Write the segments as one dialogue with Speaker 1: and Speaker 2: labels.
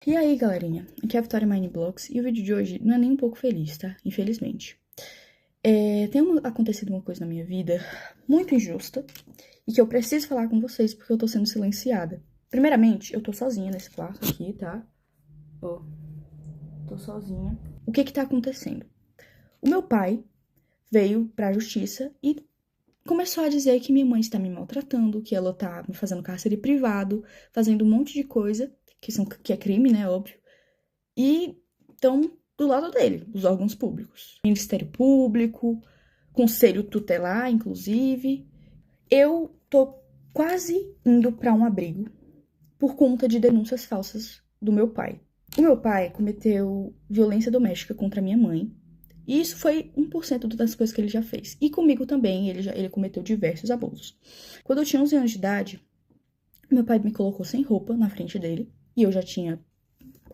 Speaker 1: E aí, galerinha? Aqui é a Vitória Mineblocks e o vídeo de hoje não é nem um pouco feliz, tá? Infelizmente. Acontecido uma coisa na minha vida muito injusta e que eu preciso falar com vocês porque eu tô sendo silenciada. Primeiramente, eu tô sozinha nesse quarto aqui, tá? Ó, tô sozinha. O que tá acontecendo? O meu pai veio pra justiça e começou a dizer que minha mãe está me maltratando, que ela tá me fazendo cárcere privado, fazendo um monte de coisa, que é crime, né, óbvio. E estão do lado dele, os órgãos públicos. Ministério Público, Conselho Tutelar, inclusive. Eu tô quase indo para um abrigo por conta de denúncias falsas do meu pai. O meu pai cometeu violência doméstica contra minha mãe. E isso foi 1% das coisas que ele já fez. E comigo também, ele cometeu diversos abusos. Quando eu tinha 11 anos de idade, meu pai me colocou sem roupa na frente dele. E eu já tinha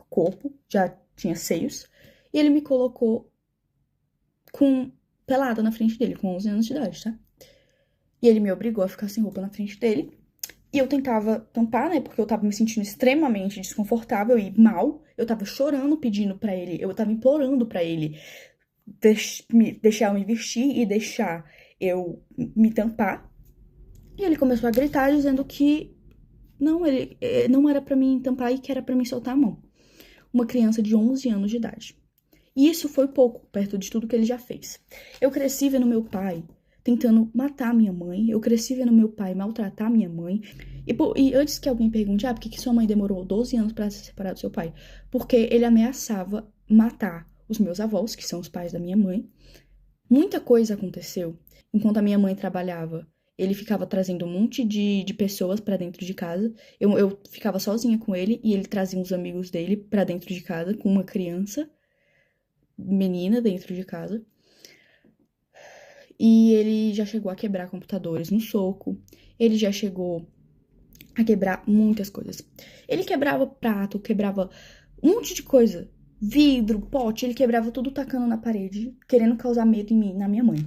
Speaker 1: corpo, já tinha seios, e ele me colocou com pelada na frente dele, com 11 anos de idade, tá? E ele me obrigou a ficar sem roupa na frente dele, e eu tentava tampar, né, porque eu tava me sentindo extremamente desconfortável e mal, eu tava chorando pedindo pra ele, eu tava implorando pra ele deixar eu me vestir e deixar eu me tampar, e ele começou a gritar dizendo que ele não era pra mim tampar e que era pra mim soltar a mão. Uma criança de 11 anos de idade. E isso foi pouco, perto de tudo que ele já fez. Eu cresci vendo meu pai tentando matar minha mãe, eu cresci vendo meu pai maltratar minha mãe. E antes que alguém pergunte, por que sua mãe demorou 12 anos para se separar do seu pai? Porque ele ameaçava matar os meus avós, que são os pais da minha mãe. Muita coisa aconteceu enquanto a minha mãe trabalhava. Ele ficava trazendo um monte de pessoas pra dentro de casa. Eu ficava sozinha com ele e ele trazia uns amigos dele pra dentro de casa com uma criança, menina dentro de casa. E ele já chegou a quebrar computadores no soco. Ele já chegou a quebrar muitas coisas. Ele quebrava prato, quebrava um monte de coisa. Vidro, pote, ele quebrava tudo tacando na parede, querendo causar medo em mim, na minha mãe.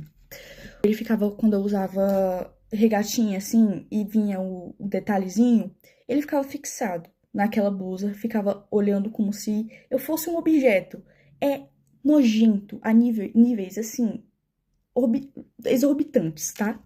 Speaker 1: Ele ficava, quando eu usava regatinha assim e vinha o detalhezinho, ele ficava fixado naquela blusa, ficava olhando como se eu fosse um objeto. É nojento a níveis assim, exorbitantes, tá?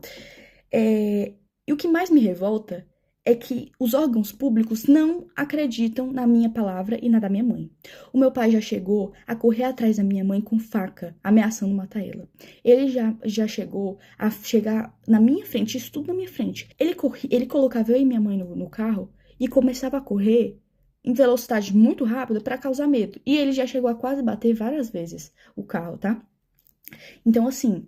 Speaker 1: E o que mais me revolta é que os órgãos públicos não acreditam na minha palavra e na da minha mãe. O meu pai já chegou a correr atrás da minha mãe com faca, ameaçando matar ela. Ele já chegou a chegar na minha frente, isso tudo na minha frente. Ele colocava eu e minha mãe no carro e começava a correr em velocidade muito rápida para causar medo. E ele já chegou a quase bater várias vezes o carro, tá? Então, assim,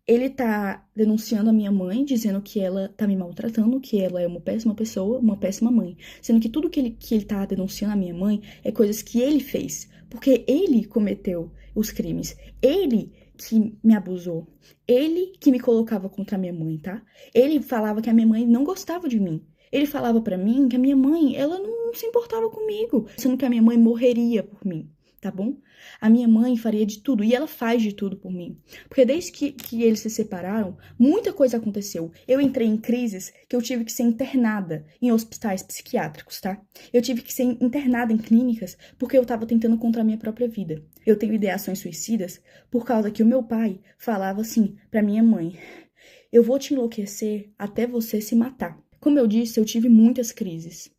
Speaker 1: ele tá denunciando a minha mãe, dizendo que ela tá me maltratando, que ela é uma péssima pessoa, uma péssima mãe. Sendo que tudo que ele tá denunciando a minha mãe é coisas que ele fez. Porque ele cometeu os crimes. Ele que me abusou. Ele que me colocava contra a minha mãe, tá? Ele falava que a minha mãe não gostava de mim. Ele falava pra mim que a minha mãe, ela não se importava comigo. Sendo que a minha mãe morreria por mim, tá bom? A minha mãe faria de tudo, e ela faz de tudo por mim. Porque desde que eles se separaram, muita coisa aconteceu. Eu entrei em crises que eu tive que ser internada em hospitais psiquiátricos, tá? Eu tive que ser internada em clínicas porque eu tava tentando contra a minha própria vida. Eu tenho ideações suicidas por causa que o meu pai falava assim pra minha mãe: eu vou te enlouquecer até você se matar. Como eu disse, eu tive muitas crises.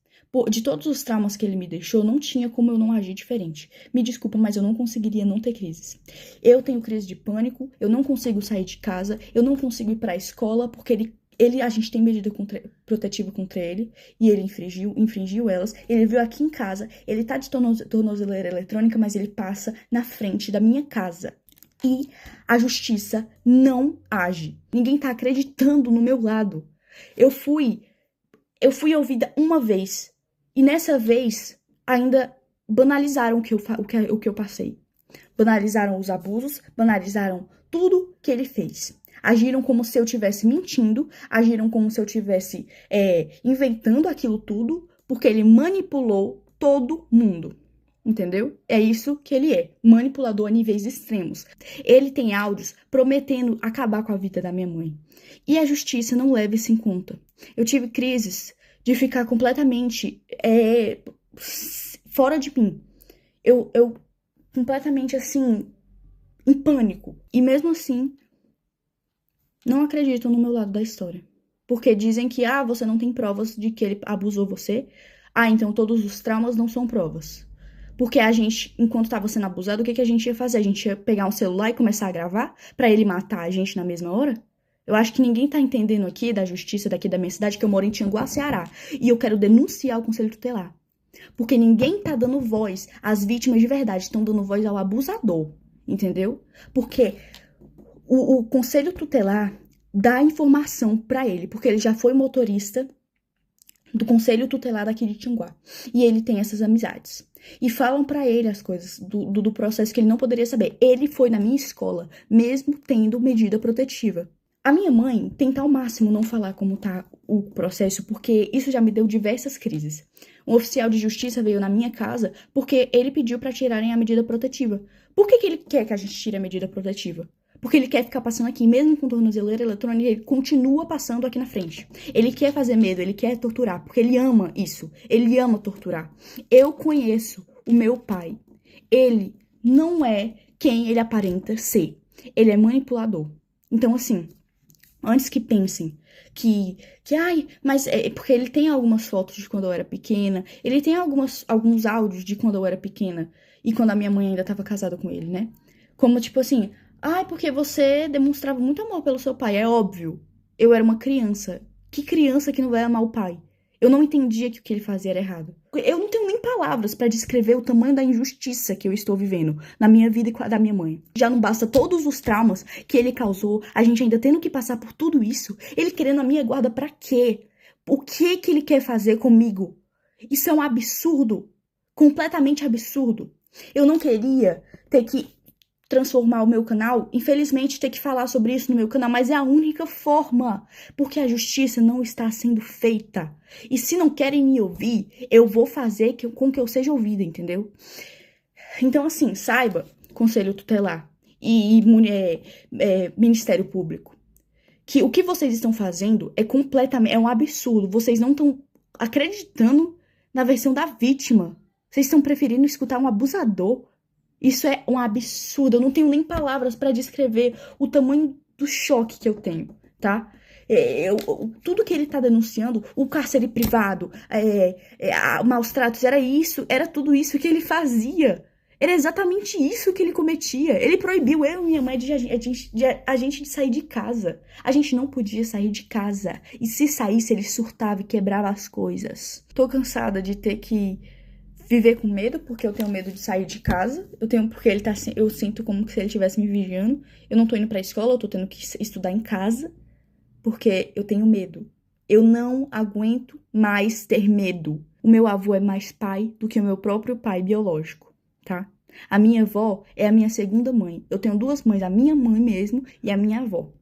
Speaker 1: De todos os traumas que ele me deixou, não tinha como eu não agir diferente. Me desculpa, mas eu não conseguiria não ter crises. Eu tenho crise de pânico, eu não consigo sair de casa, eu não consigo ir pra escola, porque a gente tem medida protetiva contra ele, e ele infringiu elas. Ele veio aqui em casa, ele tá de tornozeleira eletrônica, mas ele passa na frente da minha casa. E a justiça não age. Ninguém tá acreditando no meu lado. Eu fui ouvida uma vez. E nessa vez, ainda banalizaram o que eu passei. Banalizaram os abusos, banalizaram tudo que ele fez. Agiram como se eu estivesse mentindo, agiram como se eu estivesse inventando aquilo tudo, porque ele manipulou todo mundo. Entendeu? É isso que ele é, manipulador a níveis extremos. Ele tem áudios prometendo acabar com a vida da minha mãe. E a justiça não leva isso em conta. Eu tive crises de ficar completamente fora de mim. Eu completamente, assim, em pânico. E mesmo assim, não acreditam no meu lado da história. Porque dizem que, você não tem provas de que ele abusou você. Então todos os traumas não são provas. Porque a gente, enquanto tava sendo abusado, o que a gente ia fazer? A gente ia pegar um celular e começar a gravar pra ele matar a gente na mesma hora? Eu acho que ninguém tá entendendo aqui da justiça daqui da minha cidade, que eu moro em Tianguá, Ceará. E eu quero denunciar o Conselho Tutelar. Porque ninguém tá dando voz às vítimas de verdade, estão dando voz ao abusador. Entendeu? Porque o Conselho Tutelar dá informação pra ele, porque ele já foi motorista do Conselho Tutelar daqui de Tianguá. E ele tem essas amizades. E falam pra ele as coisas do processo que ele não poderia saber. Ele foi na minha escola, mesmo tendo medida protetiva. A minha mãe tenta ao máximo não falar como tá o processo, porque isso já me deu diversas crises. Um oficial de justiça veio na minha casa porque ele pediu pra tirarem a medida protetiva. Por que ele quer que a gente tire a medida protetiva? Porque ele quer ficar passando aqui, mesmo com tornozeleira eletrônica, ele continua passando aqui na frente. Ele quer fazer medo, ele quer torturar, porque ele ama isso. Ele ama torturar. Eu conheço o meu pai. Ele não é quem ele aparenta ser. Ele é manipulador. Então, assim, antes que pensem mas é porque ele tem algumas fotos de quando eu era pequena, ele tem alguns áudios de quando eu era pequena e quando a minha mãe ainda estava casada com ele, né? Como tipo assim, porque você demonstrava muito amor pelo seu pai. É óbvio, eu era uma criança. Que criança que não vai amar o pai? Eu não entendia que o que ele fazia era errado. Eu não tenho nem palavras pra descrever o tamanho da injustiça que eu estou vivendo na minha vida e com a da minha mãe. Já não basta todos os traumas que ele causou, a gente ainda tendo que passar por tudo isso, ele querendo a minha guarda pra quê? O que ele quer fazer comigo? Isso é um absurdo, completamente absurdo. Eu não queria ter que transformar o meu canal, infelizmente ter que falar sobre isso no meu canal, mas é a única forma, porque a justiça não está sendo feita. E se não querem me ouvir, eu vou fazer com que eu seja ouvida, entendeu? Então, assim, saiba, Conselho Tutelar e Ministério Público, que o que vocês estão fazendo é um absurdo. Vocês não estão acreditando na versão da vítima. Vocês estão preferindo escutar um abusador. Isso é um absurdo. Eu não tenho nem palavras pra descrever o tamanho do choque que eu tenho, tá? Tudo que ele tá denunciando, o cárcere privado, maus tratos, era tudo isso que ele fazia. Era exatamente isso que ele cometia. Ele proibiu eu e minha mãe de a gente sair de casa. A gente não podia sair de casa. E se saísse, ele surtava e quebrava as coisas. Tô cansada de ter que viver com medo, porque eu tenho medo de sair de casa. Eu sinto como se ele estivesse me vigiando. Eu não tô indo pra escola, eu tô tendo que estudar em casa, porque eu tenho medo. Eu não aguento mais ter medo. O meu avô é mais pai do que o meu próprio pai biológico, tá? A minha avó é a minha segunda mãe. Eu tenho duas mães, a minha mãe mesmo e a minha avó.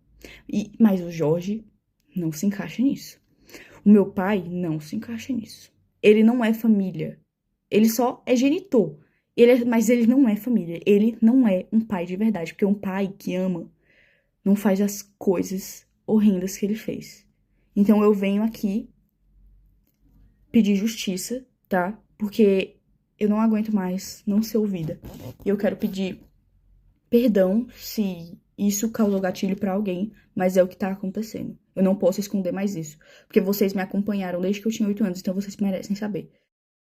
Speaker 1: Mas o Jorge não se encaixa nisso. O meu pai não se encaixa nisso. Ele não é família. Ele só é genitor. Mas ele não é família. Ele não é um pai de verdade. Porque um pai que ama não faz as coisas horrendas que ele fez. Então eu venho aqui pedir justiça, tá? Porque eu não aguento mais não ser ouvida. E eu quero pedir perdão se isso causou gatilho pra alguém, mas é o que tá acontecendo. Eu não posso esconder mais isso. Porque vocês me acompanharam desde que eu tinha 8 anos, então vocês merecem saber.